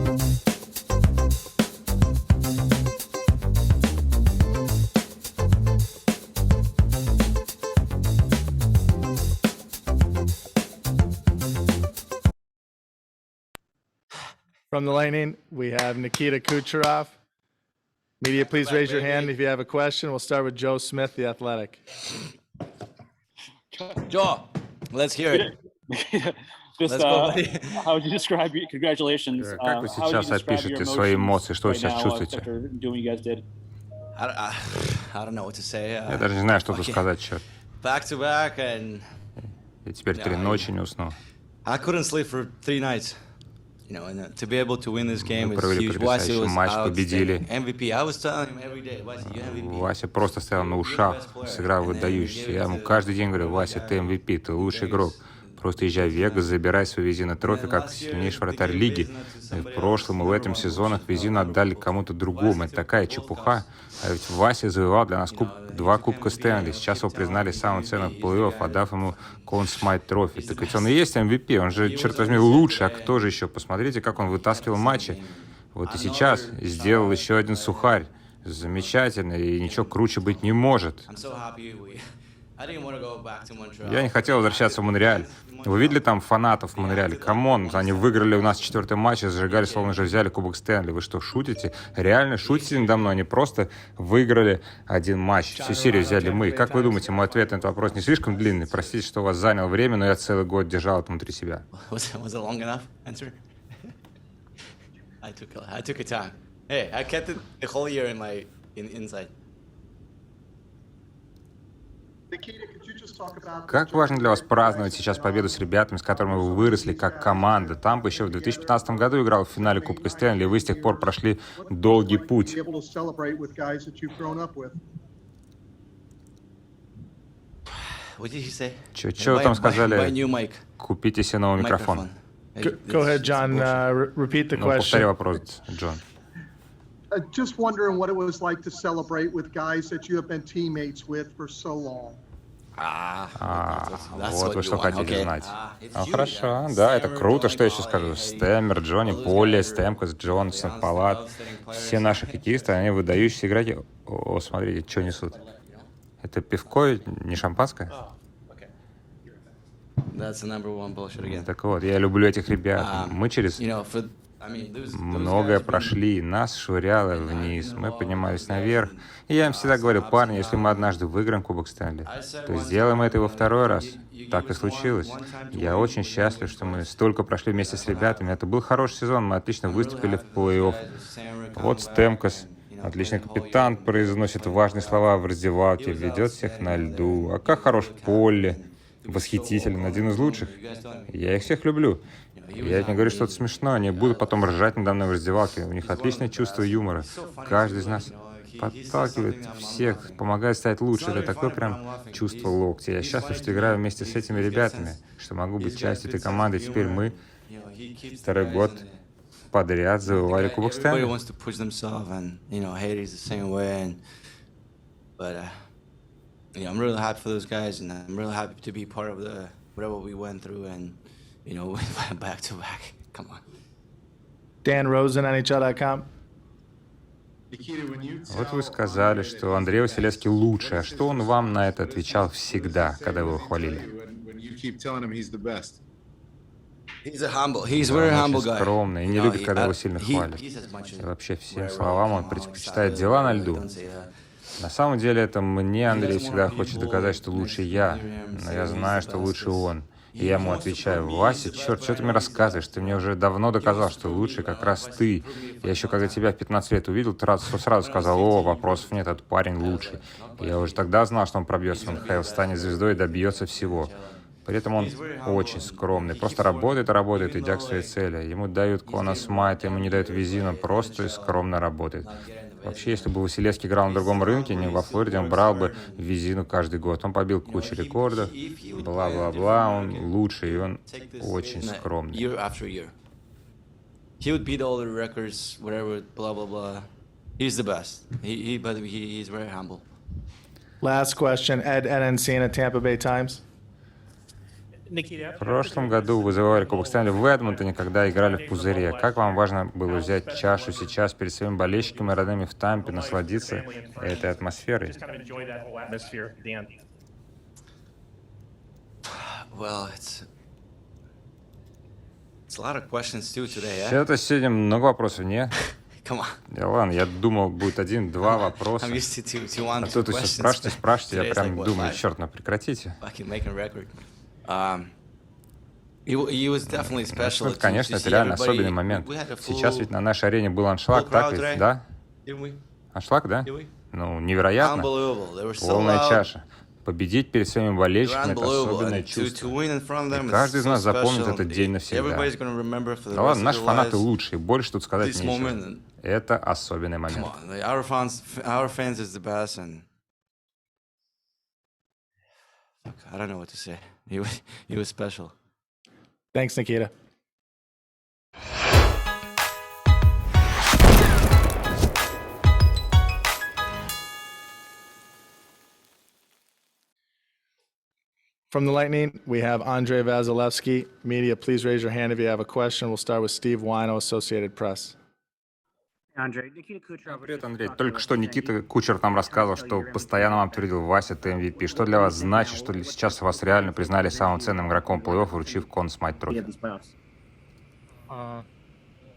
From the laning, we have Nikita Kучеров. Media, please raise your hand if you have a question. We'll start with Joe Smith, the Athletic. Joe, let's hear it. Just, how would you describe your congratulations? Как вы сейчас опишете свои эмоции? Что вы сейчас чувствуете? Я даже не знаю, что тут сказать, черт. Back to back and Я теперь 3 ночи не уснул. I couldn't sleep for 3 nights. You know, and to be able to win this game is провели huge. Вася потрясающий матч, победили. MVP. I was telling him every day, Вася, you MVP. Вася просто стоял на ушах, сыграл выдающийся. Я ему каждый день говорю: Вася, ты MVP, ты лучший игрок. Просто езжай в Вегас, забирай свой визину трофи как сильнейший вратарь лиги. И в прошлом и в этом сезонах визину отдали кому-то другому. Это такая чепуха. А ведь Вася завоевал для нас 2 Кубка Стэнли. Сейчас его признали самым ценным в плей-офф, отдав ему Конн Смайт Трофи. Так ведь он и есть MVP, он же, черт возьми, лучший. А кто же еще? Посмотрите, как он вытаскивал матчи. Вот и сейчас сделал еще один сухарь. Замечательно, и ничего круче быть не может. Я не хотел возвращаться в Монреаль. Вы видели там фанатов в Монреале? Камон, они выиграли у нас 4-й матч и зажигали, словно же взяли Кубок Стэнли. Вы что, шутите? Реально шутите надо мной? Они просто выиграли 1 матч. Всю серию взяли мы. Как вы думаете, мой ответ на этот вопрос не слишком длинный? Простите, что у вас заняло время, но я целый год держал это внутри себя. Как важно для вас праздновать сейчас победу с ребятами, с которыми вы выросли как команда? Тампы еще в 2015 году играл в финале Кубка Стэнли, и вы с тех пор прошли долгий путь. Что вы там сказали? Купите себе новый микрофон. Go ahead, John. Repeat the question. Повтори вопрос, Джон. Just wondering what it was like to celebrate with guys that you have been teammates with for so long. Вот вы что хотите знать. Хорошо, да, это круто, что я еще скажу. Стэмер, Джонни, Поле, Стэмкос, Джонсон, Палат. Все наши хоккеисты, они выдающиеся игроки. О, смотрите, что несут. Это пивко, не шампанское? Так вот, я люблю этих ребят. Мы через многое прошли, нас швыряло вниз, мы поднимались наверх. И я им всегда говорю: парни, если мы однажды выиграем Кубок Стэнли, то сделаем это его 2-й раз. Так и случилось. Я очень счастлив, что мы столько прошли вместе с ребятами. Это был хороший сезон, мы отлично выступили в плей-офф. Вот Стэмкос, отличный капитан, произносит важные слова в раздевалке, ведет всех на льду. А как хорош Поле, восхитителен, один из лучших. Я их всех люблю. Я не говорю что-то смешное, они будут потом ржать надо мной в раздевалке. У них отличное чувство юмора. Каждый из нас подталкивает всех, помогает стать лучше. Это такое прям чувство локтя. Я счастлив, что играю вместе с этими ребятами, что могу быть частью этой команды. Теперь мы 2-й год подряд завоевали Кубок Стэнли. I'm really happy for those guys, and I'm really happy to be part of the whatever we went through, and back to back. Come on. Dan Rosen, NHL.com. Вот вы сказали, что Андрей Василевский лучший. А что он вам на это отвечал всегда, когда вы его хвалили? Он очень скромный и не любит, когда его сильно хвалят. И вообще всем словам он предпочитает дела на льду. На самом деле это мне Андрей всегда хочет доказать, что лучше я, но я знаю, что лучше он. И я ему отвечаю: Вася, черт, что ты мне рассказываешь? Ты мне уже давно доказал, что лучше как раз ты. Я еще когда тебя в 15 лет увидел, ты сразу сказал: о, вопросов нет, этот парень лучший. Я уже тогда знал, что он пробьется в НХЛ, станет звездой и добьется всего. При этом он очень скромный, просто работает, идя к своей цели. Ему дают Конна Смайта, ему не дают визину, просто и скромно работает. Вообще, если бы Василевский играл на другом рынке, не во Флориде, он брал бы визину каждый год. Он побил кучу рекордов, бла-бла-бла, он лучший, и он очень скромный. He would beat all the records, whatever, blah blah blah. He's the best. But he's very humble. Last question, Ed Enancina, Tampa Bay Times. В прошлом году вы завоевали Кубок Стэнли в Эдмонтоне, когда играли в пузыре. Как вам важно было взять чашу сейчас перед своими болельщиками и родными в Тампе, насладиться этой атмосферой? Это сегодня много вопросов, не? Да ладно, я думал, будет один-два вопроса. А тут еще спрашивайте, я прям думаю, черт, ну прекратите. Ну, конечно, это реально особенный момент. Сейчас ведь на нашей арене был аншлаг, так ведь, да? Аншлаг, да? Ну, невероятно. Полная чаша. Победить перед своими болельщиками — это особенное чувство. И каждый из нас запомнит этот день навсегда. Да ладно, наши фанаты лучшие, больше тут сказать нечего. Это особенный момент. Thanks, Nikita. From the Lightning, we have Andrei Vasileievsky. Media, please raise your hand if you have a question. We'll start with Steve Wino, Associated Press. Привет, Андрей. Только что Никита Кучеров нам рассказывал, что постоянно вам твердил: Вася, ты MVP. Что для вас значит, что сейчас вас реально признали самым ценным игроком плей-офф, вручив Конн Смайт Трофи?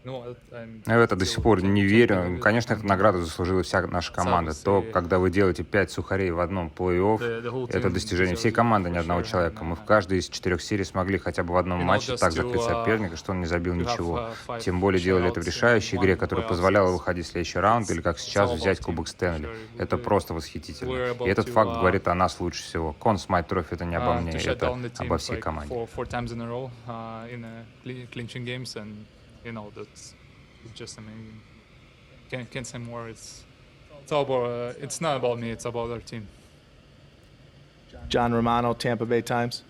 Я в это до сих пор не верю. Конечно, эту награду заслужила вся наша команда. То, когда вы делаете 5 сухарей в одном плей-офф, это достижение всей команды, ни одного человека. Мы в каждой из 4 серий смогли хотя бы в одном матче так закрыть соперника, что он не забил ничего. Тем более делали это в решающей игре, которая позволяла выходить в следующий раунд, или как сейчас взять Кубок Стэнли. Это просто восхитительно. И этот факт говорит о нас лучше всего. Конн Смайт Трофи — это не обо мне, это обо всей команде. That's just amazing. Can't say more. It's all about. It's not about me. It's about our team. John Romano, Tampa Bay Times.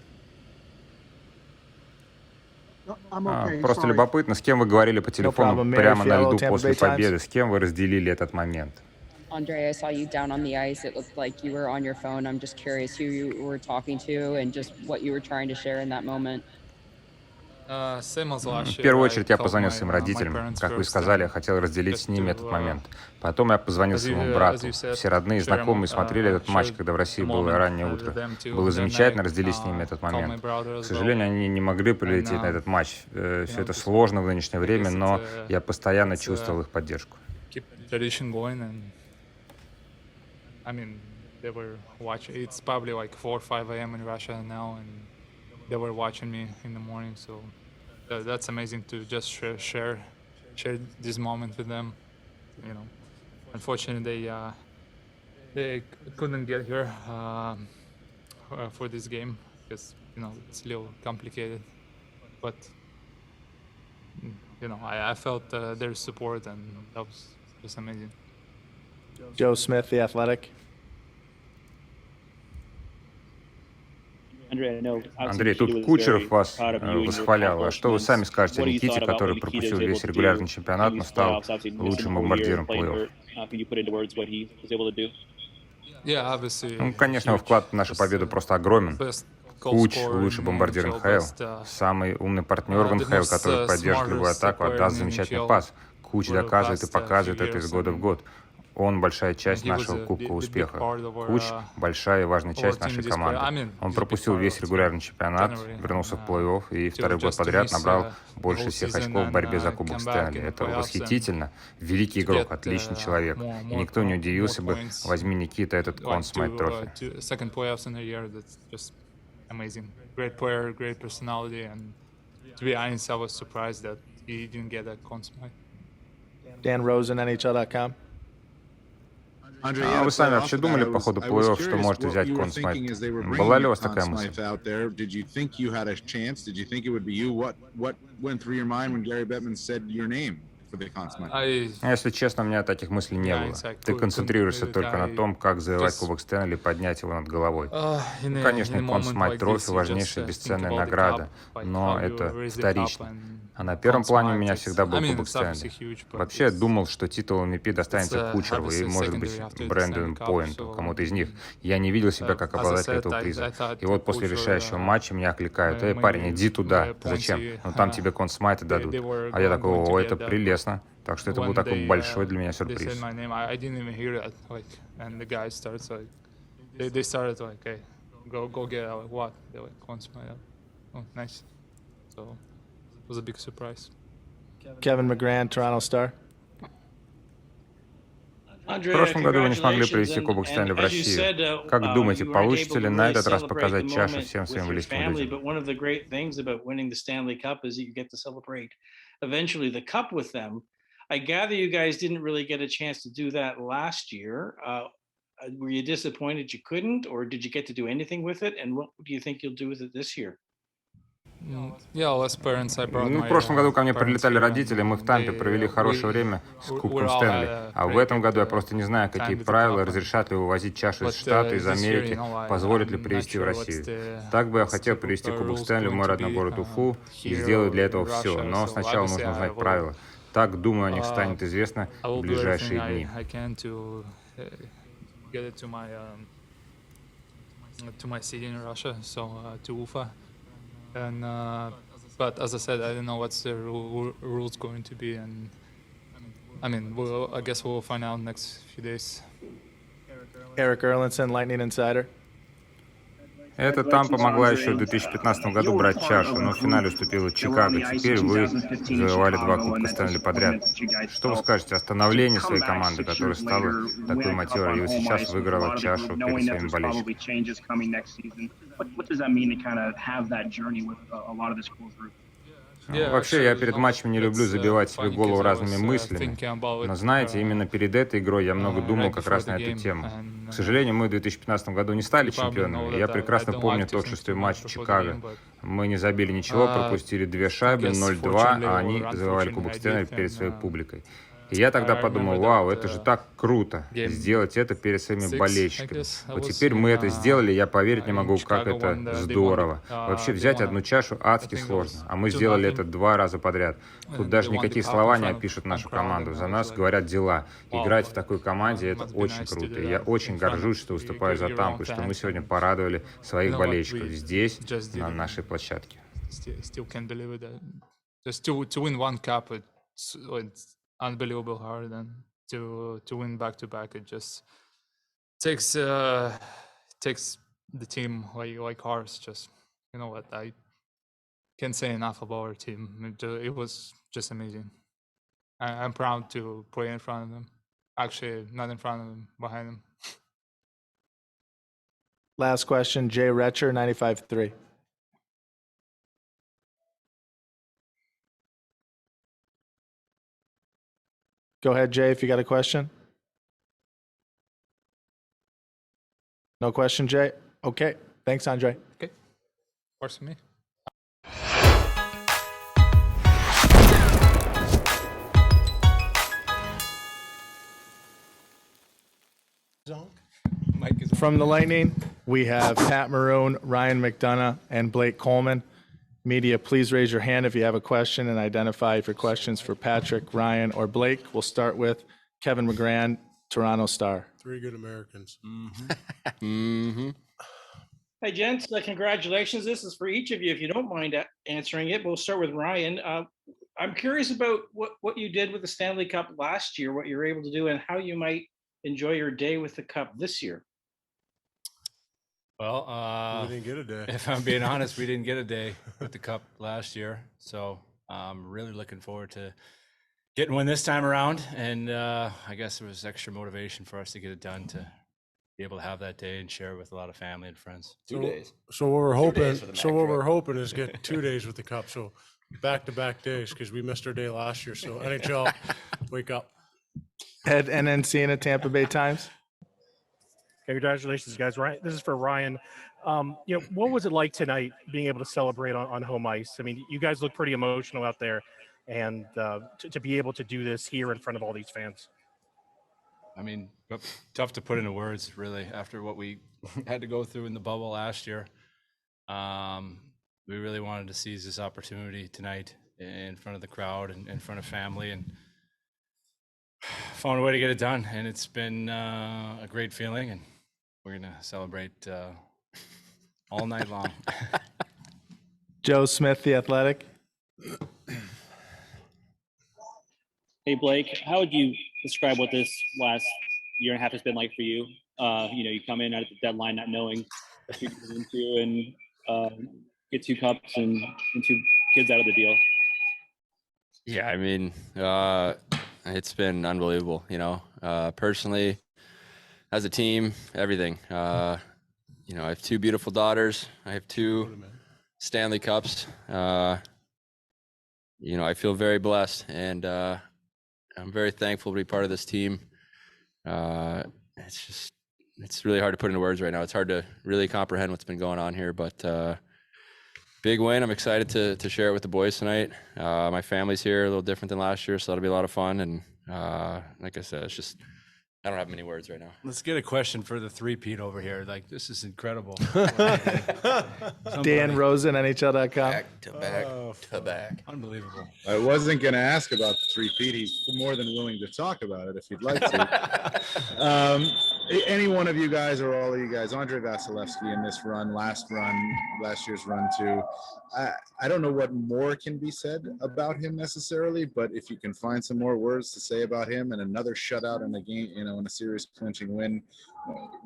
Просто любопытно, с кем вы говорили по телефону прямо на льду после победы, с кем вы разделили этот момент? Andre, I saw you down on the ice. It looked like you were on your phone. I'm just curious who you were talking to and just what you were trying to share in that moment. В первую очередь я позвонил своим родителям. Как вы сказали, я хотел разделить с ними этот момент. Потом я позвонил своему брату. Все родные и знакомые смотрели этот матч, когда в России было раннее утро. Было замечательно разделить с ними этот момент. К сожалению, они не могли прилететь на этот матч. Все это сложно в нынешнее время, но я постоянно чувствовал их поддержку. They were watching me in the morning, so that's amazing to just share this moment with them. You know, unfortunately they couldn't get here for this game because it's a little complicated. But I felt their support, and that was just amazing. Joe Smith, The Athletic. Андрей, тут Кучеров вас восхвалял. А что вы сами скажете о Никите, который пропустил весь регулярный чемпионат, но стал лучшим бомбардиром плей-офф? Ну, конечно, его вклад в нашу победу просто огромен. Куч — лучший бомбардир НХЛ. Самый умный партнер в НХЛ, который поддержит любую атаку, отдаст замечательный пас. Куч доказывает и показывает это из года в год. Он большая часть нашего Кубка успеха. Куч — большая и важная часть нашей команды. Он пропустил весь регулярный чемпионат, вернулся в плей-офф и второй год подряд набрал больше всех очков в борьбе за Кубок Стэнли. Это восхитительно. Великий игрок, отличный человек. И никто не удивился бы, возьми Никита этот Конн Смайт Трофи. Dan Rosen, NHL.com. А вы сами вообще думали по ходу плей-офф, что можете взять Конн Смайт? Была ли у вас такая мысль? Если честно, у меня таких мыслей не было. Ты концентрируешься только на том, как завоевать Кубок Стэнли, поднять его над головой. Конечно, Конн Смайт Трофи — важнейшая бесценная награда, но это вторично. А на первом плане у меня всегда был Кубок Стэнли. Вообще, я думал, что титул MVP достанется Кучерову и, может быть, Брэндону Пойнту, кому-то из них. Я не видел себя как обладатель этого приза. И вот после решающего матча меня окликают: «Эй, парень, иди туда». Зачем? Ну там тебе Конн Смайта дадут. А я такой: о, это прелестно. Так что это был такой большой для меня сюрприз. Was a big surprise. Kevin McGran, Toronto Star. В прошлом году вы не смогли привезти Кубок Стэнли в Россию. Как думаете, получится ли на этот раз показать чашу всем своим близким людям? I gather you guys didn't really get a chance to do that last year. Were you disappointed you couldn't, or did you get to do anything with it? And what do you think you'll do with it this year? Ну, в прошлом году ко мне прилетали родители, мы в Тампе провели хорошее время с Кубком Стэнли. А в этом году я просто не знаю, какие правила, разрешат ли вывозить чашу из Штата, из Америки, позволят ли привезти в Россию. Так бы я хотел привезти Кубок Стэнли в мой родной город Уфу и сделаю для этого все, но сначала нужно узнать правила. Так, думаю, о них станет известно в ближайшие дни. And but as I said, I don't know what's the rules going to be, and I mean, I guess we'll find out next few days. Eric Erlinson, Lightning Insider. Эта Тампа могла еще в 2015 году брать чашу, но в финале уступила Чикаго. Теперь вы завоевали 2 Кубка Стэнли подряд. Что вы скажете о становлении своей команды, которая стала такой матерой, и вот сейчас выиграла чашу перед своими болельщиками? Вообще, я перед матчами не люблю забивать себе голову разными мыслями, но знаете, именно перед этой игрой я много думал как раз на эту тему. К сожалению, мы в 2015 году не стали чемпионами. Я прекрасно помню тот шестой матч в Чикаго. Мы не забили ничего, пропустили 2 шайбы, 0-2, а они завоевали Кубок Стэнли перед своей публикой. И я тогда подумал: вау, это же так круто, сделать это перед своими болельщиками. Вот теперь мы это сделали, я поверить не могу, как это здорово. Вообще взять одну чашу адски сложно, а мы сделали это 2 раза подряд. Тут даже никакие слова не опишут нашу команду, за нас говорят дела. Играть в такой команде — это очень круто. И я очень горжусь, что выступаю за Тампу, что мы сегодня порадовали своих болельщиков здесь, на нашей площадке. Unbelievable hard, and to win back to back, it just takes the team like ours. Just, you know what, I can't say enough about our team. It was just amazing. I'm proud to play in front of them. Actually, not in front of them, behind them. Last question, Jay Retcher, 95.3. Go ahead, Jay, if you got a question. No question, Jay? Okay. Thanks, Andre. Okay. Works for me. From the Lightning, we have Pat Maroon, Ryan McDonough, and Blake Coleman. Media, please raise your hand if you have a question and identify if your question's for Patrick, Ryan, or Blake. We'll start with Kevin McGran, Toronto Star. 3 good Americans. Hey, gents, congratulations. This is for each of you, if you don't mind answering it. We'll start with Ryan. I'm curious about what you did with the Stanley Cup last year, what you were able to do, and how you might enjoy your day with the Cup this year. Well, we didn't get a day. If I'm being honest, we didn't get a day with the Cup last year. So I'm really looking forward to getting one this time around. And I guess there was extra motivation for us to get it done, to be able to have that day and share it with a lot of family and friends. 2 days. So what we're hoping is get 2 days with the Cup. So back-to-back days, because we missed our day last year. So NHL, wake up. Ed, NNC and Tampa Bay Times. Congratulations, guys. Ryan, this is for Ryan. What was it like tonight being able to celebrate on home ice? I mean, you guys look pretty emotional out there. and to be able to do this here in front of all these fans? I mean, tough to put into words, really, after what we had to go through in the bubble last year. We really wanted to seize this opportunity tonight in front of the crowd and in front of family, and found a way to get it done. And it's been a great feeling, and we're going to celebrate all night long. Joe Smith, The Athletic. Hey, Blake, how would you describe what this last year and a half has been like for you? You come in at the deadline not knowing what you're getting into, and get 2 cups and 2 kids out of the deal. Yeah, I mean, it's been unbelievable, personally, as a team, everything. I have 2 beautiful daughters. I have 2 Stanley Cups. I feel very blessed, and I'm very thankful to be part of this team. It's really hard to put into words right now. It's hard to really comprehend what's been going on here, but big win. I'm excited to share it with the boys tonight. My family's here, a little different than last year, so that'll be a lot of fun. And like I said, I don't have many words right now. Let's get a question for the three-peat over here. Like, this is incredible. Dan Rosen, NHL.com. Back to back. Unbelievable. I wasn't going to ask about the three-peat. He's more than willing to talk about it if you'd like to. Any one of you guys or all of you guys, Andrei Vasilevsky in this run, last year's run too. I don't know what more can be said about him necessarily, but if you can find some more words to say about him and another shutout in a game, in a series clinching win,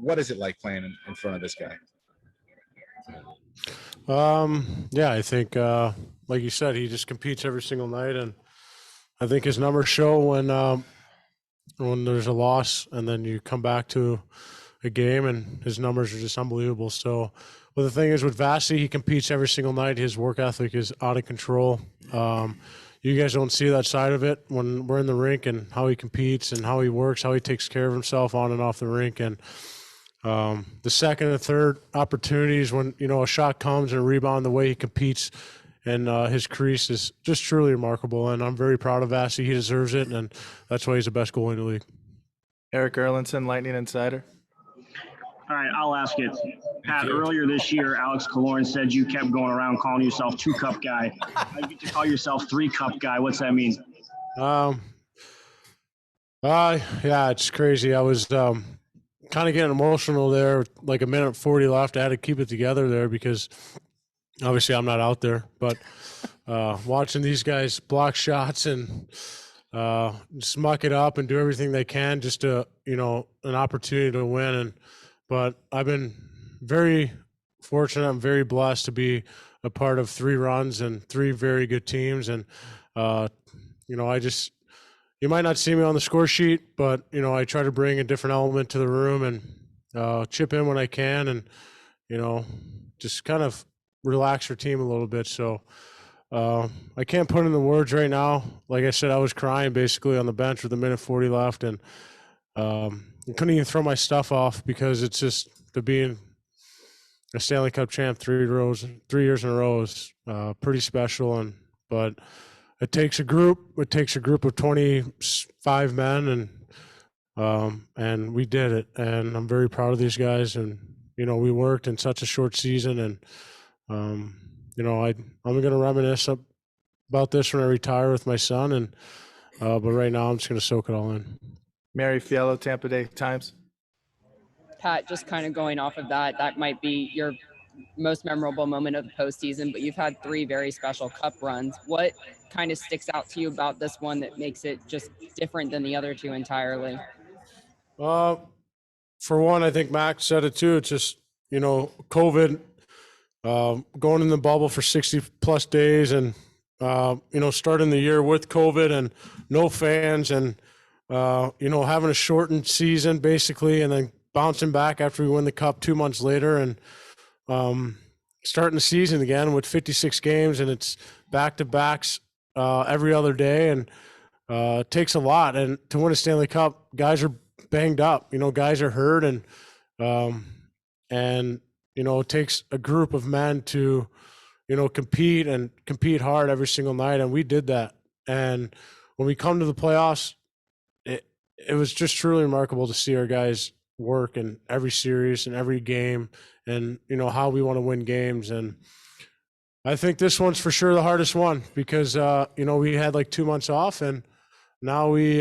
what is it like playing in front of this guy? Yeah, I think, like you said, he just competes every single night, and I think his numbers show when there's a loss and then you come back to a game and his numbers are just unbelievable. So, but the thing is with Vasi, he competes every single night. His work ethic is out of control. You guys don't see that side of it when we're in the rink, and how he competes and how he works, how he takes care of himself on and off the rink. And the second and third opportunities when, a shot comes and a rebound, the way he competes and his crease is just truly remarkable. And I'm very proud of Vasi. He deserves it, and that's why he's the best goalie in the league. Eric Erlinson, Lightning Insider. All right, I'll ask it. Pat, earlier this year, Alex Killorn said you kept going around calling yourself 2-cup guy. You get to call yourself 3-cup guy. What's that mean? Yeah, it's crazy. I was kind of getting emotional there, like a minute 40 left. I had to keep it together there because obviously I'm not out there. But watching these guys block shots and just muck it up and do everything they can just to, an opportunity to win. But I've been very fortunate. I'm very blessed to be a part of 3 runs and 3 very good teams. And, you might not see me on the score sheet, but, I try to bring a different element to the room and chip in when I can and, just kind of relax your team a little bit. So I can't put in the words right now. Like I said, I was crying basically on the bench with a minute 40 left, and I couldn't even throw my stuff off because it's just to being a Stanley Cup champ 3 years in a row is pretty special. But it takes a group. It takes a group of 25 men, and we did it. And I'm very proud of these guys. And we worked in such a short season, and I'm going to reminisce about this when I retire with my son. And but right now, I'm just going to soak it all in. Mary Fiello, Tampa Bay Times. Pat, just kind of going off of that might be your most memorable moment of the postseason, but you've had 3 very special cup runs. What kind of sticks out to you about this one that makes it just different than the other 2 entirely? For one, I think Max said it too. It's just, COVID, going in the bubble for 60 plus days and, starting the year with COVID and no fans and, having a shortened season basically, and then bouncing back after we win the cup 2 months later and starting the season again with 56 games, and it's back-to-backs every other day, and it takes a lot. And to win a Stanley Cup, guys are banged up, guys are hurt, and it takes a group of men to, compete hard every single night, and we did that. And when we come to the playoffs, it was just truly remarkable to see our guys work in every series and every game, and how we want to win games. And I think this one's for sure the hardest one because we had like 2 months off, and now we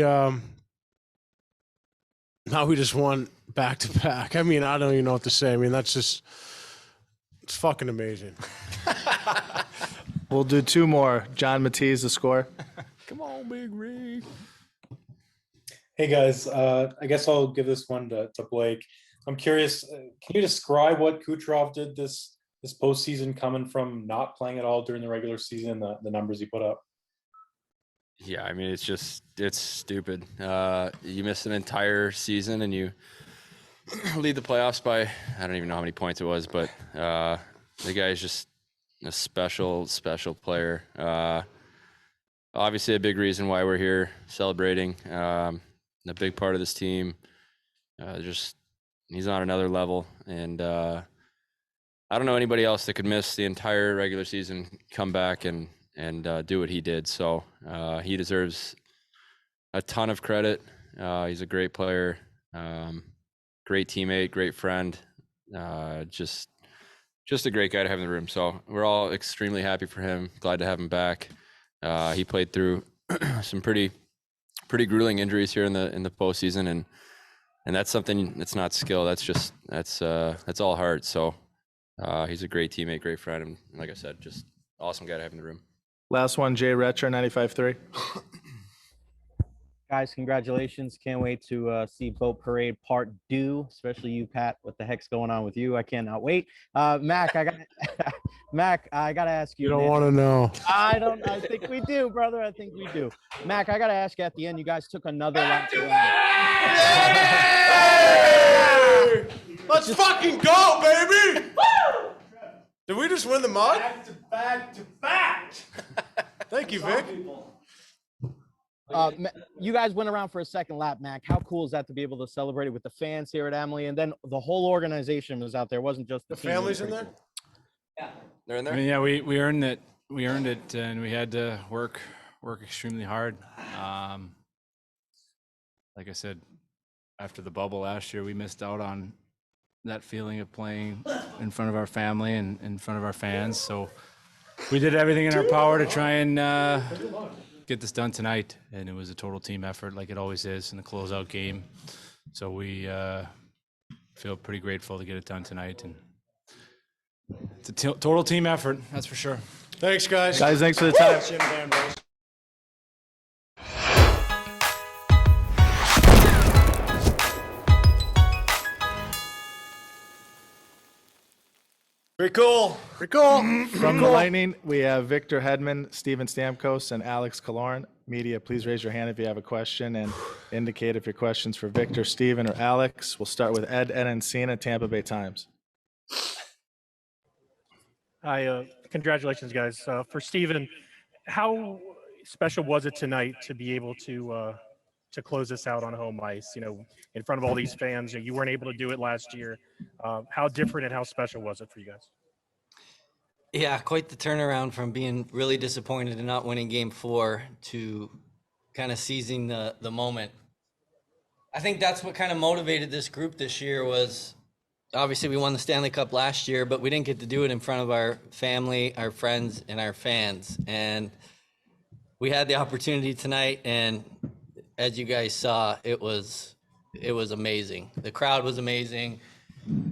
just won back to back. I mean, I don't even know what to say. I mean, it's fucking amazing. We'll do 2 more. John Matisse, the score. Come on, Big Rig. Hey guys, I guess I'll give this one to Blake. I'm curious, can you describe what Kucherov did this postseason, coming from not playing at all during the regular season, the numbers he put up? Yeah, I mean, it's stupid. You miss an entire season and you lead the playoffs by, I don't even know how many points it was, but the guy is just a special player. Obviously a big reason why we're here celebrating. A big part of this team. He's on another level, and I don't know anybody else that could miss the entire regular season, come back and do what he did. So he deserves a ton of credit. He's a great player, great teammate, great friend, just a great guy to have in the room. So we're all extremely happy for him. Glad to have him back. He played through some pretty grueling injuries here in the postseason, and that's something that's not skill. That's all heart. So he's a great teammate, great friend, and like I said, just awesome guy to have in the room. Last one, Jay Retcher, 95.3. Guys, congratulations. Can't wait to see Boat Parade Part 2, especially you, Pat. What the heck's going on with you? I cannot wait. Mac, I gotta ask you. You don't want to know. I think we do, brother. I think we do. Mac, I gotta ask you at the end, you guys took another lap. Let's fucking go, baby! Did we just win the mug? Back to back. Thank you, Vic. You guys went around for a second lap, Mac. How cool is that to be able to celebrate it with the fans here at Emily, and then the whole organization was out there? It wasn't just the families in there. Yeah, they're in there. I mean, yeah, we earned it. We earned it, and we had to work extremely hard. Like I said, after the bubble last year, we missed out on that feeling of playing in front of our family and in front of our fans. So we did everything in our power to try and get this done tonight, and it was a total team effort like it always is in the closeout game. So we feel pretty grateful to get it done tonight, and it's a total team effort, that's for sure. Thanks, guys. Guys, thanks for the time. Pretty cool. Pretty cool. From the Lightning, we have Victor Hedman, Steven Stamkos, and Alex Killorn. Media, please raise your hand if you have a question and indicate if your question's for Victor, Steven, or Alex. We'll start with Ed Encina, Tampa Bay Times. Hi, congratulations, guys. For Steven, how special was it tonight to be able to close this out on home ice, in front of all these fans? You weren't able to do it last year. How different and how special was it for you guys? Yeah, quite the turnaround from being really disappointed in not winning game 4 to kind of seizing the moment. I think that's what kind of motivated this group this year. Was obviously we won the Stanley Cup last year, but we didn't get to do it in front of our family, our friends, and our fans. And we had the opportunity tonight, and as you guys saw, it was amazing. The crowd was amazing.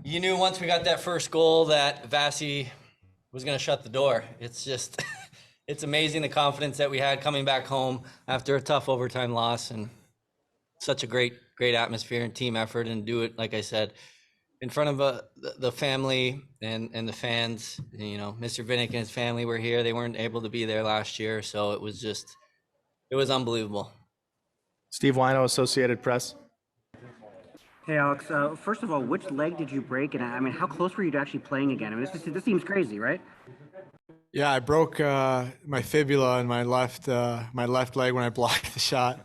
You knew once we got that first goal that Vasi was going to shut the door. It's just, it's amazing the confidence that we had coming back home after a tough overtime loss, and such a great atmosphere and team effort, and do it, like I said, in front of the family and the fans. Mr. Vinnick and his family were here. They weren't able to be there last year, so it was unbelievable. Steve Wino, Associated Press. Hey, Alex. First of all, which leg did you break? And I mean, how close were you to actually playing again? I mean, this seems crazy, right? Yeah, I broke my fibula in my left leg when I blocked the shot.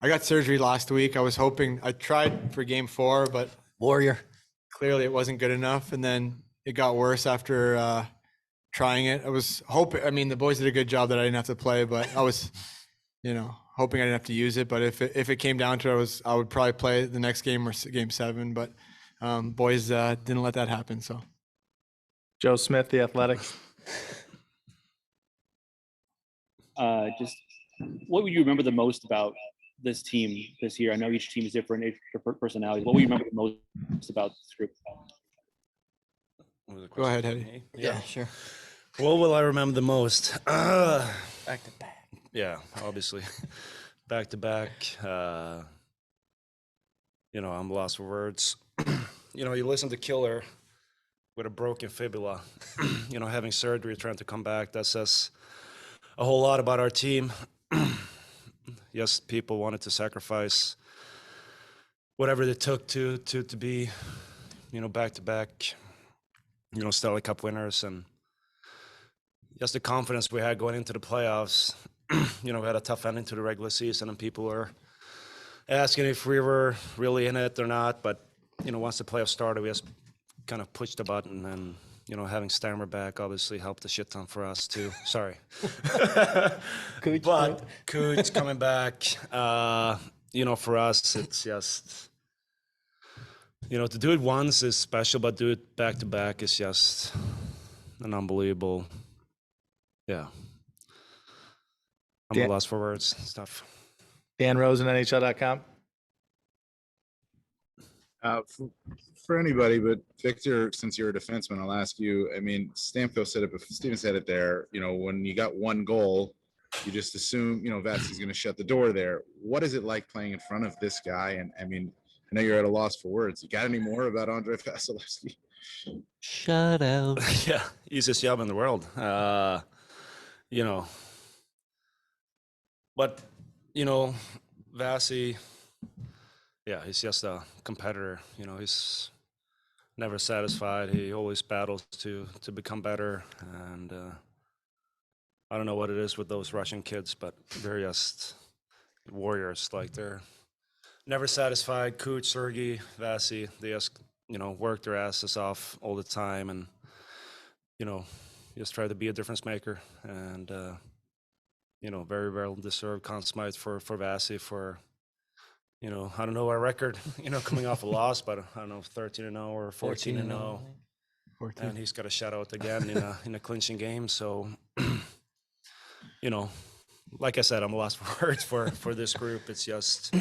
I got surgery last week. I tried for game 4, but Warrior. Clearly it wasn't good enough. And then it got worse after trying it. I was hoping, the boys did a good job that I didn't have to play, but I was hoping I didn't have to use it. But if it came down to it, I would probably play the next game or game 7. But boys didn't let that happen. So Joe Smith, The Athletics. Just what would you remember the most about this team this year? I know each team is different, different personalities. What would you remember the most about this group? Go ahead, Eddie. Yeah, sure. What will I remember the most? Back to back. Yeah, obviously. Back to back. I'm lost for words. You listen to Killer with a broken fibula, having surgery, trying to come back. That says a whole lot about our team. Yes, people wanted to sacrifice whatever they took to be, back to back, Stanley Cup winners, and just the confidence we had going into the playoffs. We had a tough ending to the regular season, and people were asking if we were really in it or not. But once the playoffs started, we just kind of pushed the button, and having Stammer back obviously helped a shit ton for us too. Sorry. But Cooch coming back, for us, it's just, to do it once is special, but do it back to back is just an unbelievable, I'm lost for words stuff. Dan Rosen, NHL.com. For anybody, but Victor, since you're a defenseman, I'll ask you. I mean, Stamkos said it, but Steven said it there. When you got one goal, you just assume, Vassey's going to shut the door there. What is it like playing in front of this guy? And I mean, I know you're at a loss for words. You got any more about Andrei Vasilevsky? Shut up. Yeah, easiest job in the world. But Vassy. Yeah, he's just a competitor. He's never satisfied. He always battles to become better. And I don't know what it is with those Russian kids, but they're just warriors. Like, they're never satisfied. Kuch, Sergei, Vassy, they just, work their asses off all the time, and, just try to be a difference maker. And, very well deserved Conn Smyt for Vassy for, I don't know our record, coming off a loss, but I don't know, 13-0 or 14-0. And he's got a shutout again in a clinching game. So, like I said, I'm lost for words for this group. It's just,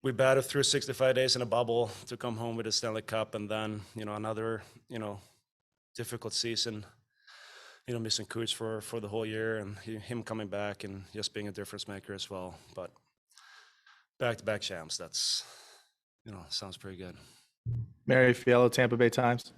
we battled through 65 days in a bubble to come home with a Stanley Cup, and then, another, difficult season, missing Kuch for the whole year, and him coming back and just being a difference maker as well. But back-to-back champs, that's, sounds pretty good. Mary Fiello, Tampa Bay Times.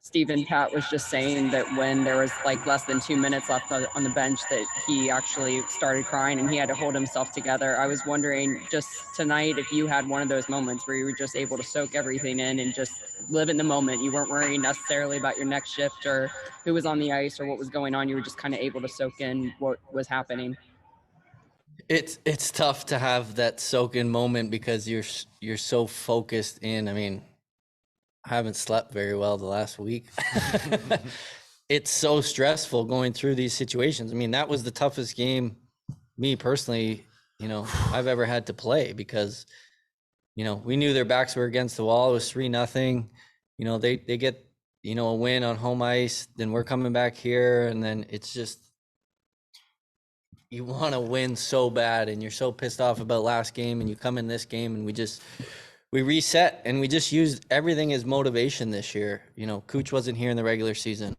Stephen, Pat was just saying that when there was like less than 2 minutes left on the bench that he actually started crying and he had to hold himself together. I was wondering just tonight if you had one of those moments where you were just able to soak everything in and just live in the moment. You weren't worrying necessarily about your next shift or who was on the ice or what was going on. You were just kind of able to soak in what was happening. It's tough to have that soak in moment because you're so focused in. I mean, I haven't slept very well the last week. It's so stressful going through these situations. I mean, that was the toughest game, me personally, I've ever had to play because, we knew their backs were against the wall. It was 3-0. They get, a win on home ice. Then we're coming back here, and then it's just, you want to win so bad, and you're so pissed off about last game, and you come in this game, and we reset, and we just used everything as motivation this year. Kuch wasn't here in the regular season.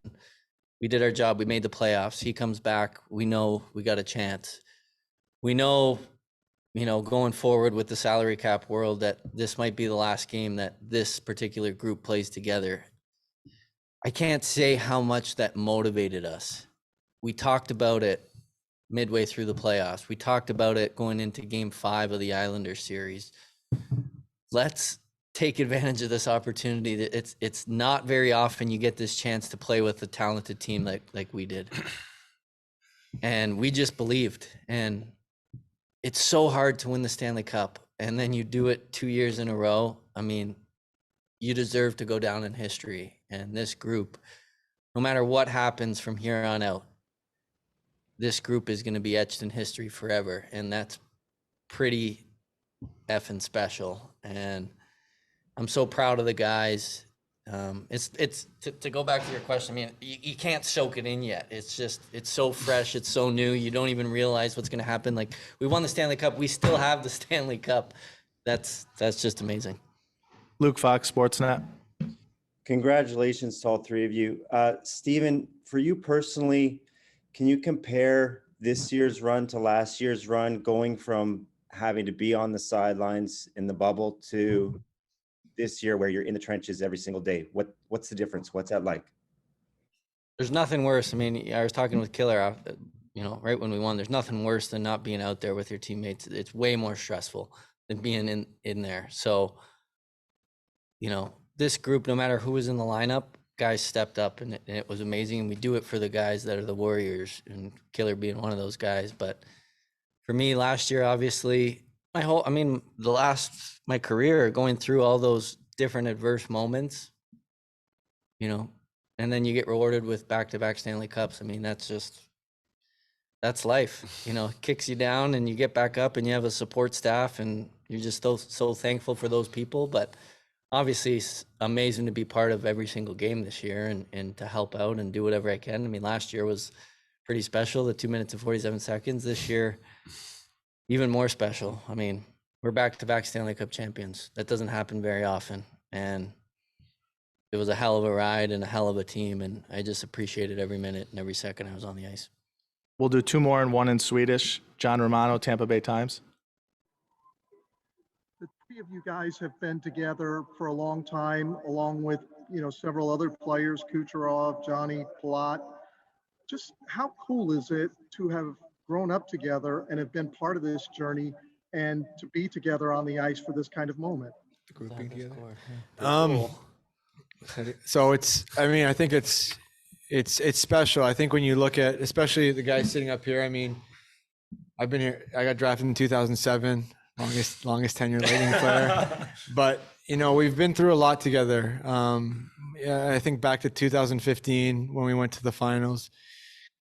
We did our job. We made the playoffs. He comes back. We know we got a chance. We know, going forward with the salary cap world, that this might be the last game that this particular group plays together. I can't say how much that motivated us. We talked about it midway through the playoffs. We talked about it going into game 5 of the Islanders series. Let's take advantage of this opportunity. It's not very often you get this chance to play with a talented team like we did. And we just believed. And it's so hard to win the Stanley Cup. And then you do it 2 years in a row. I mean, you deserve to go down in history. And this group, no matter what happens from here on out, this group is going to be etched in history forever. And that's pretty effing special. And I'm so proud of the guys. It's to go back to your question. I mean, you can't soak it in yet. It's so fresh. It's so new. You don't even realize what's going to happen. Like, we won the Stanley Cup. We still have the Stanley Cup. That's just amazing. Luke Fox, Sportsnet. Congratulations to all three of you. Steven, for you personally, can you compare this year's run to last year's run, going from having to be on the sidelines in the bubble to this year where you're in the trenches every single day? What's the difference? What's that like? There's nothing worse. I mean, I was talking with Killer, right when we won. There's nothing worse than not being out there with your teammates. It's way more stressful than being in there. So, this group, no matter who was in the lineup, guys stepped up, and it was amazing. And we do it for the guys that are the warriors, and Killer being one of those guys. But for me, last year, obviously, my career, going through all those different adverse moments, and then you get rewarded with back-to-back Stanley Cups. I mean, that's life. It kicks you down and you get back up, and you have a support staff, and you're just so thankful for those people. But obviously, it's amazing to be part of every single game this year and to help out and do whatever I can. I mean, last year was pretty special, the 2 minutes and 47 seconds. This year, even more special. I mean, we're back-to-back Stanley Cup champions. That doesn't happen very often. And it was a hell of a ride and a hell of a team. And I just appreciated every minute and every second I was on the ice. We'll do two more and one in Swedish. John Romano, Tampa Bay Times. The three of you guys have been together for a long time, along with, several other players, Kucherov, Johnny, Palat. Just how cool is it to have grown up together and have been part of this journey and to be together on the ice for this kind of moment? The group being together. So I think it's special. I think when you look at, especially the guys sitting up here, I mean, I've been here, I got drafted in 2007, longest tenure leading player, but we've been through a lot together. I think back to 2015 when we went to the finals,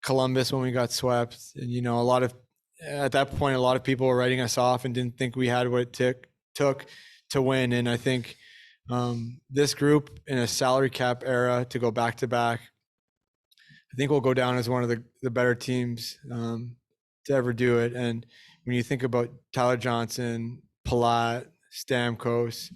Columbus when we got swept, and at that point, a lot of people were writing us off and didn't think we had what it took to win. And I think this group in a salary cap era to go back to back, I think we'll go down as one of the better teams to ever do it. And when you think about Tyler Johnson, Palat, Stamkos,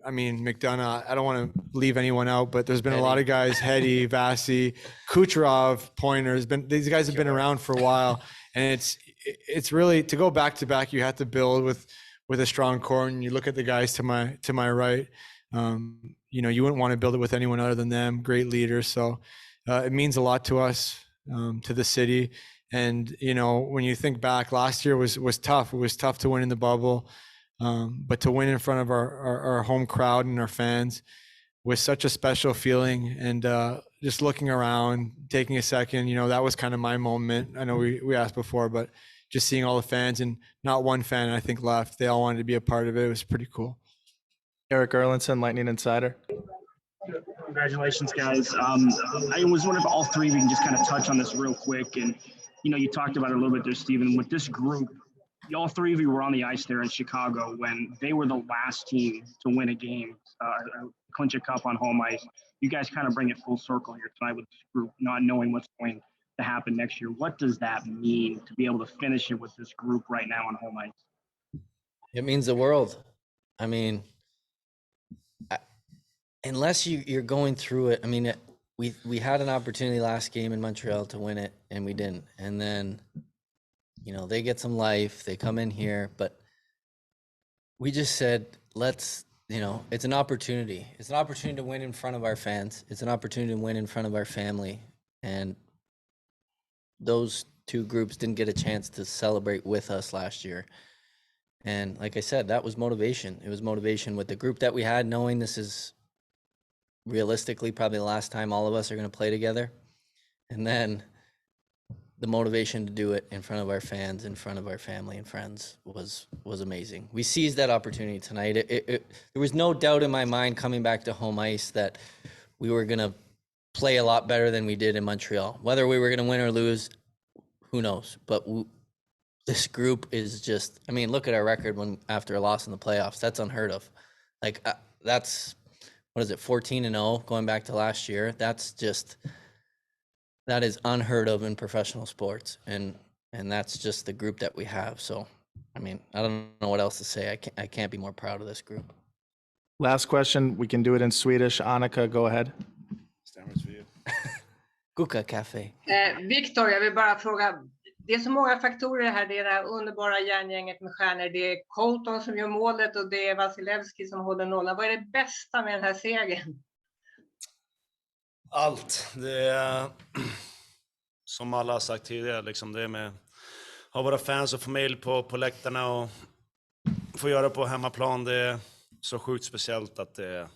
I mean, McDonough, I don't want to leave anyone out, but there's been a lot of guys, Hetty, Vasi, Kucherov, Pointer. These guys have been around for a while. And it's really, to go back to back, you have to build with a strong core. And you look at the guys to my right, you wouldn't want to build it with anyone other than them. Great leaders. So it means a lot to us, to the city. And, when you think back, last year was tough. It was tough to win in the bubble. But to win in front of our home crowd and our fans was such a special feeling. And just looking around, taking a second, that was kind of my moment. I know we asked before, but just seeing all the fans, and not one fan, I think, left. They all wanted to be a part of it. It was pretty cool. Eric Erlinson, Lightning Insider. Congratulations, guys. I was wondering if all three of you can just kind of touch on this real quick. And, you talked about it a little bit there, Steven. With this group, all three of you were on the ice there in Chicago when they were the last team to win a game, clinch a cup on home ice. You guys kind of bring it full circle here tonight with this group, not knowing what's going to happen next year. What does that mean to be able to finish it with this group right now on home ice? It means the world. I mean, unless you're going through it, I mean, we had an opportunity last game in Montreal to win it, and we didn't. And then, they get some life, they come in here, but we just said, it's an opportunity. It's an opportunity to win in front of our fans. It's an opportunity to win in front of our family. And those two groups didn't get a chance to celebrate with us last year. And like I said, that was motivation. It was motivation with the group that we had, knowing this is realistically probably the last time all of us are going to play together. And then the motivation to do it in front of our fans, in front of our family and friends was amazing. We seized that opportunity tonight. There was no doubt in my mind coming back to home ice that we were going to play a lot better than we did in Montreal. Whether we were going to win or lose, who knows? But this group is just, I mean, look at our record after a loss in the playoffs. That's unheard of. Like that's, what is it, 14-0 going back to last year? That is unheard of in professional sports. And that's just the group that we have. So, I mean, I don't know what else to say. I can't be more proud of this group. Last question. We can do it in Swedish. Annika, go ahead. Kuka Cafe. Viktor, jag vill bara fråga. Det är så många faktorer här. Det är det här underbara järngänget med stjärnor. Det är Colton som gör målet och det är Vasilevski som håller nollan. Vad är det bästa med den här segern? Allt. Det är som alla har sagt tidigare, liksom det med att ha våra fans och familj på läktarna och få göra på hemmaplan. Det är så sjukt speciellt att det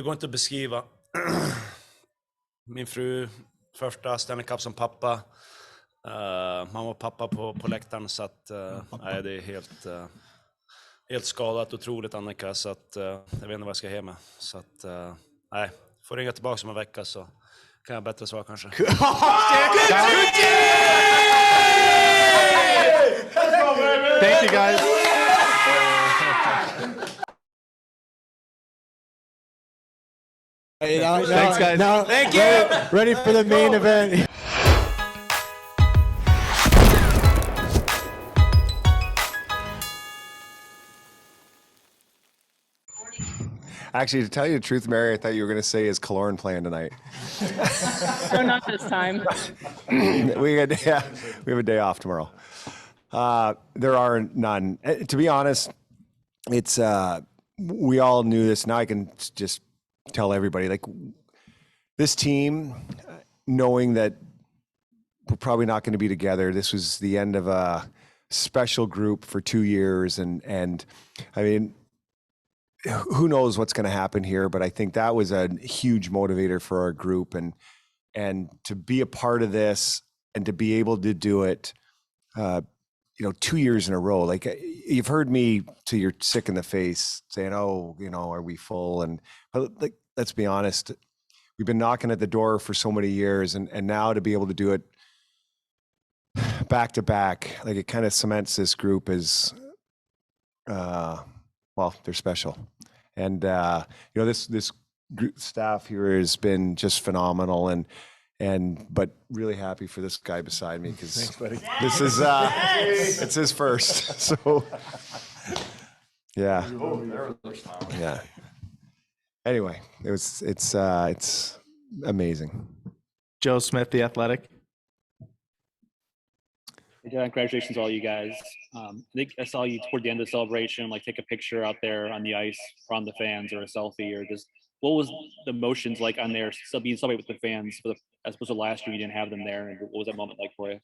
går inte att beskriva. Min fru, första Stanley Cup som pappa. Mamma och pappa på läktaren, så att nej, det är helt skadat, otroligt Annika, så att jag vet inte vad jag ska hem med. Så att nej, får ringa tillbaka om en vecka så kan jag bättre svar kanske. Thank you guys. Thanks, guys. Now, Thank you. Ready for the main event. Actually, to tell you the truth, Mary, I thought you were going to say, is Kaloran playing tonight? No, not this time. we have a day off tomorrow. There are none. To be honest, it's we all knew this. Now I can just tell everybody, like, this team, knowing that we're probably not going to be together. This was the end of a special group for 2 years, and I mean, who knows what's going to happen here, but I think that was a huge motivator for our group, and to be a part of this and to be able to do it, 2 years in a row. Like, you've heard me till you're sick in the face saying, oh, are we full? But like, let's be honest, we've been knocking at the door for so many years, and now to be able to do it back to back, like, it kind of cements this group as, well, they're special. And, this group staff here has been just phenomenal, but really happy for this guy beside me, because this is, it's his first. So, yeah. Yeah. Anyway, it's amazing. Joe Smith, The Athletic. Yeah, congratulations to all you guys. I think I saw you toward the end of the celebration, like, take a picture out there on the ice from the fans, or a selfie, or just what was the emotions like on there, still being celebrated with the fans as opposed to last year you didn't have them there, and what was that moment like for you?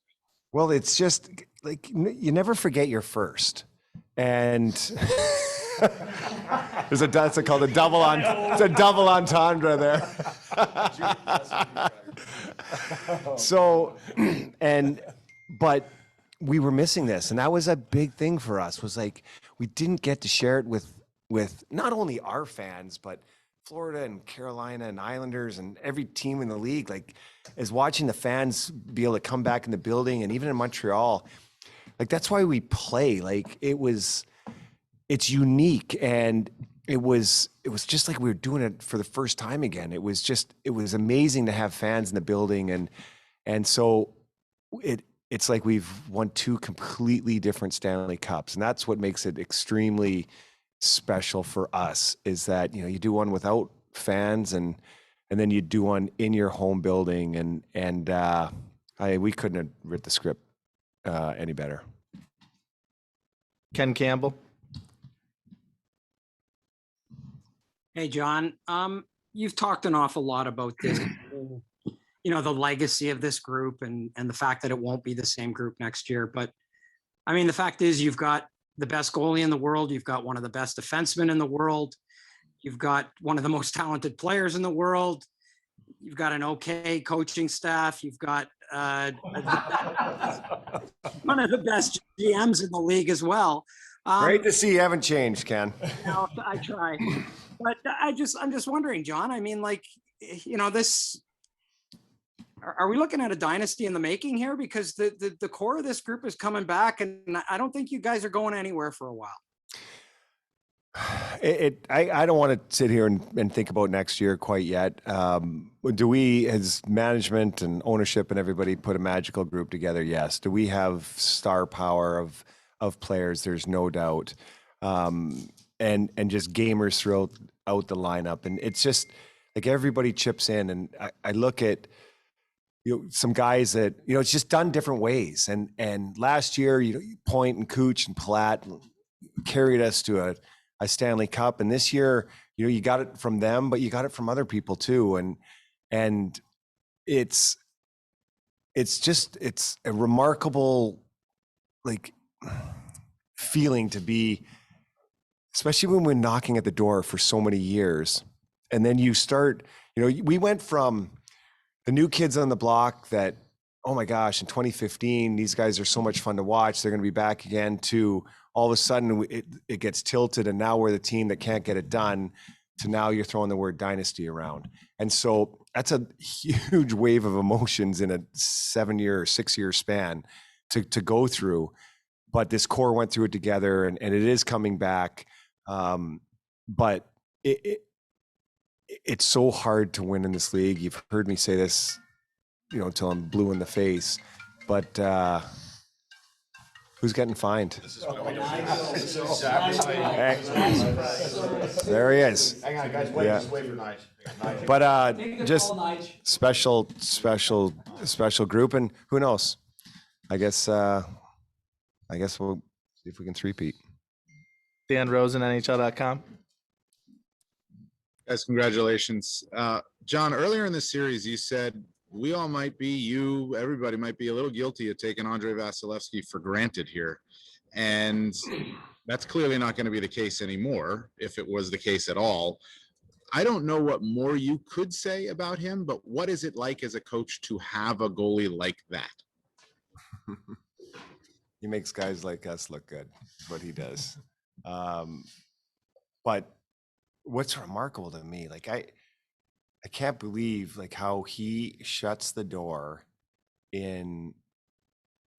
Well, it's just like, you never forget your first, and that's called a double it's a double entendre there. So, but we were missing this, and that was a big thing for us, was like, we didn't get to share it with not only our fans, but Florida and Carolina and Islanders and every team in the league. Like, is watching the fans be able to come back in the building, and even in Montreal, like, that's why we play. Like, it's unique, and it was just like we were doing it for the first time again. It was amazing to have fans in the building, and so it's like we've won 2 completely different Stanley Cups, and that's what makes it extremely special for us, is that, you do one without fans, and then you do one in your home building, and we couldn't have written the script any better. Ken Campbell. Hey, John. You've talked an awful lot about this, the legacy of this group, and the fact that it won't be the same group next year. But I mean, the fact is, you've got the best goalie in the world. You've got one of the best defensemen in the world. You've got one of the most talented players in the world. You've got an okay coaching staff. You've got one of the best GMs in the league as well. Great to see you haven't changed, Ken. I try, but I'm just wondering, John. I mean, like, this. are we looking at a dynasty in the making here? Because the core of this group is coming back, and I don't think you guys are going anywhere for a while. I don't want to sit here and think about next year quite yet. Do we, as management and ownership and everybody, put a magical group together? Yes. Do we have star power of players? There's no doubt. And just gamers throughout the lineup. And it's just like everybody chips in. And I look at some guys that, it's just done different ways. And last year, Point and Cooch and Palat carried us to a Stanley Cup, and this year, you got it from them, but you got it from other people too, and it's a remarkable feeling to be, especially when we're knocking at the door for so many years, and then you start. We went from the new kids on the block that, oh my gosh, in 2015, these guys are so much fun to watch. They're going to be back again, to all of a sudden it gets tilted, and now we're the team that can't get it done, to now you're throwing the word dynasty around. And so that's a huge wave of emotions in a 7-year or 6-year span to go through. But this core went through it together, and it is coming back. But it's so hard to win in this league. You've heard me say this, until I'm blue in the face, but who's getting fined? Hey. There he is. Hang on, guys. Wait, just wait for Nige. But just special group, and who knows? I guess we'll see if we can three-peat. Dan Rosen, NHL.com. Guys, congratulations. John, earlier in the series, you said we all might be, everybody might be a little guilty of taking Andrei Vasilevsky for granted here. And that's clearly not going to be the case anymore, if it was the case at all. I don't know what more you could say about him, but what is it like as a coach to have a goalie like that? He makes guys like us look good, is what he does. But what's remarkable to me, I can't believe how he shuts the door in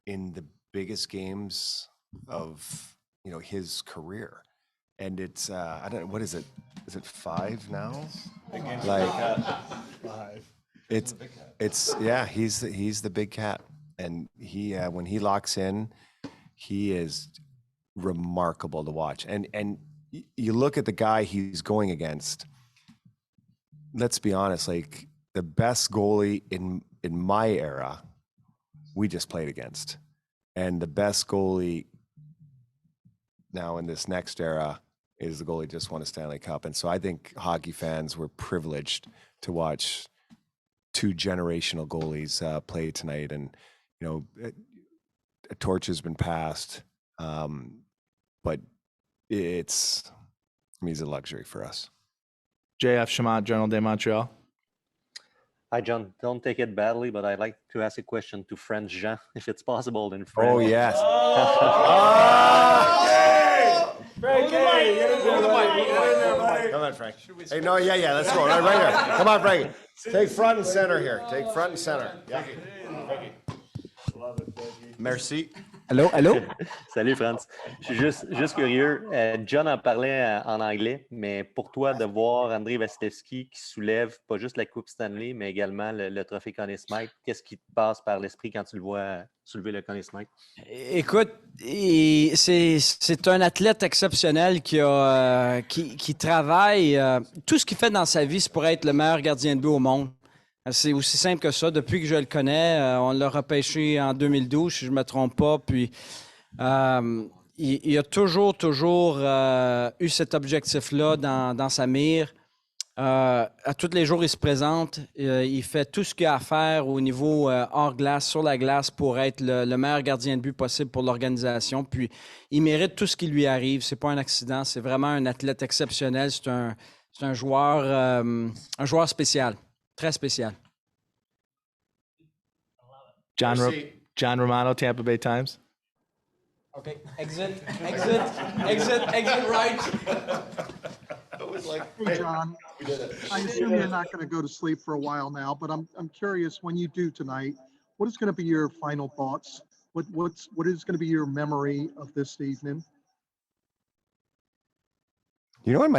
the biggest games of his career, and it's I don't know, what is it? Is it 5 now? Five. It's yeah. He's the big cat, and he when he locks in, he is remarkable to watch. And you look at the guy he's going against. Let's be honest, the best goalie in my era, we just played against. And the best goalie now in this next era is the goalie just won a Stanley Cup. And so I think hockey fans were privileged to watch 2 generational goalies play tonight. And, a torch has been passed, but it's a luxury for us. JF Chamant, Journal de Montreal. Hi, John. Don't take it badly, but I'd like to ask a question to French Jean, if it's possible in French. Oh, yes. Come on, Frank. Hey, no, yeah, let's go. Right here. Come on, Frank. Take front and center here. Take front and center. Yeah. Merci. Allô? Salut, Franz. Je suis juste curieux. John en parlait en anglais, mais pour toi, de voir Andrei Vasilevski qui soulève pas juste la Coupe Stanley, mais également le trophée Conn Smythe, qu'est-ce qui te passe par l'esprit quand tu le vois soulever le Conn Smythe? Écoute, c'est un athlète exceptionnel qui travaille. Tout ce qu'il fait dans sa vie, c'est pour être le meilleur gardien de but au monde. C'est aussi simple que ça. Depuis que je le connais, on l'a repêché en 2012, si je ne me trompe pas. Puis, il a toujours eu cet objectif-là dans sa mire. À tous les jours, il se présente. Il fait tout ce qu'il a à faire au niveau hors glace, sur la glace, pour être le meilleur gardien de but possible pour l'organisation. Puis, il mérite tout ce qui lui arrive. C'est pas un accident. C'est vraiment un athlète exceptionnel. C'est un joueur spécial. Très spécial. John Romano, Tampa Bay Times. Okay, exit right. Hey, John, I assume you're not going to go to sleep for a while now, but I'm curious, when you do tonight, what is going to be your final thoughts? What is going to be your memory of this evening? You know what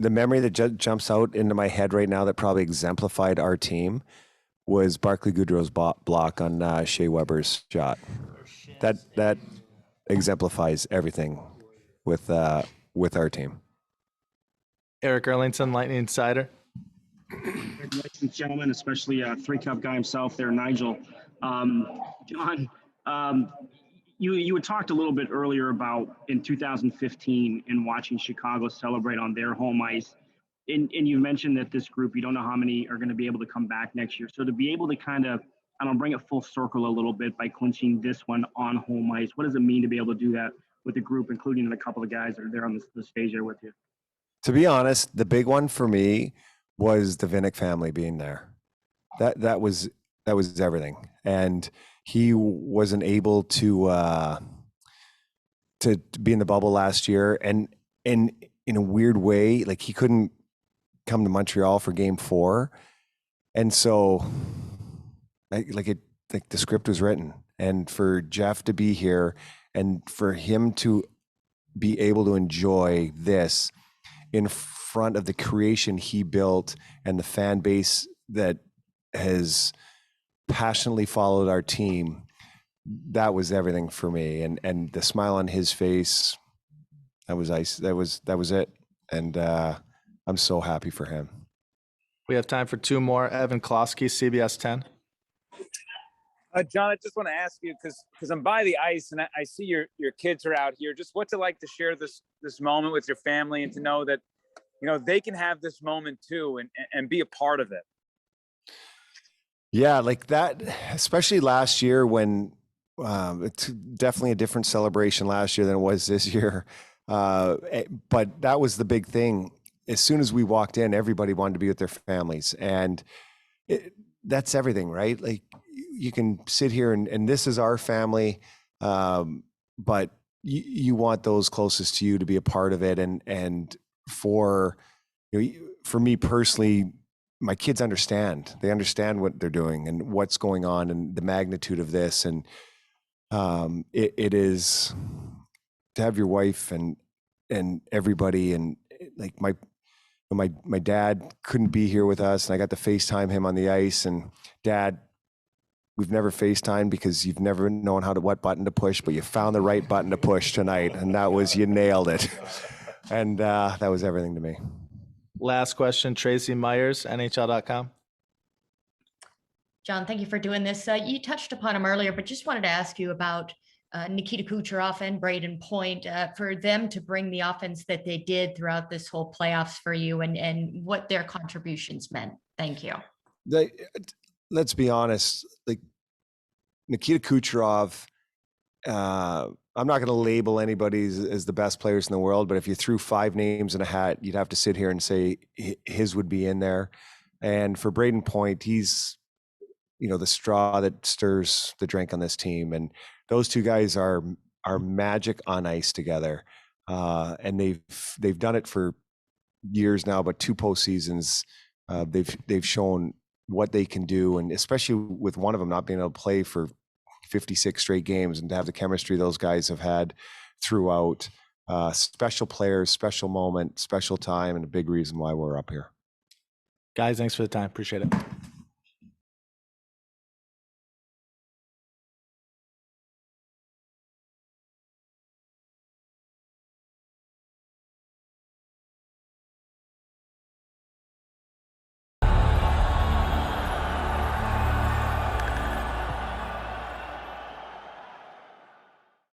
the memory that jumps out into my head right now that probably exemplified our team was Barclay Goodrow's block on Shea Weber's shot. That exemplifies everything with our team. Eric Erlington, Lightning Insider. Congratulations, gentlemen, especially a three-cup guy himself there, Nigel. John, you had talked a little bit earlier about in 2015 and watching Chicago celebrate on their home ice. And you mentioned that this group, you don't know how many are going to be able to come back next year. So to be able to kind of, I don't know, bring it full circle a little bit by clinching this one on home ice, what does it mean to be able to do that with the group, including a couple of guys that are there on the stage there with you? To be honest, the big one for me was the Vinnick family being there. That was everything. And he wasn't able to be in the bubble last year, and in a weird way, like he couldn't come to Montreal for Game 4, and so like the script was written, and for Jeff to be here and for him to be able to enjoy this in front of the creation he built and the fan base that has passionately followed our team, that was everything for me. And the smile on his face, that was ice. That was it. And I'm so happy for him. We have time for two more. Evan Klosky, CBS 10. John, I just want to ask you, because I'm by the ice and I see your kids are out here. Just what's it like to share this moment with your family and to know that, you know, they can have this moment too and be a part of it? Yeah, like that, especially last year when it's definitely a different celebration last year than it was this year. But that was the big thing. As soon as we walked in, everybody wanted to be with their families. And that's everything, right? Like you can sit here and this is our family, but you want those closest to you to be a part of it. And for me personally, my kids understand. They understand what they're doing and what's going on and the magnitude of this. And it is to have your wife and everybody, and like my dad couldn't be here with us, and I got to FaceTime him on the ice. And Dad, we've never FaceTimed because you've never known what button to push, but you found the right button to push tonight, and you nailed it. And that was everything to me. Last question, Tracy Myers, NHL.com. John, thank you for doing this. You touched upon him earlier, but just wanted to ask you about Nikita Kucherov and Braden Point, for them to bring the offense that they did throughout this whole playoffs for you, and what their contributions meant. Thank you. Let's be honest, like Nikita Kucherov, I'm not going to label anybody as the best players in the world, but if you threw 5 names in a hat, you'd have to sit here and say his would be in there. And for Braden Point, he's, the straw that stirs the drink on this team. And those two guys are magic on ice together. And they've done it for years now, but 2 postseasons, they've shown what they can do. And especially with one of them not being able to play for 56 straight games, and to have the chemistry those guys have had throughout, special players, special moment, special time, and a big reason why we're up here. Guys, thanks for the time. Appreciate it.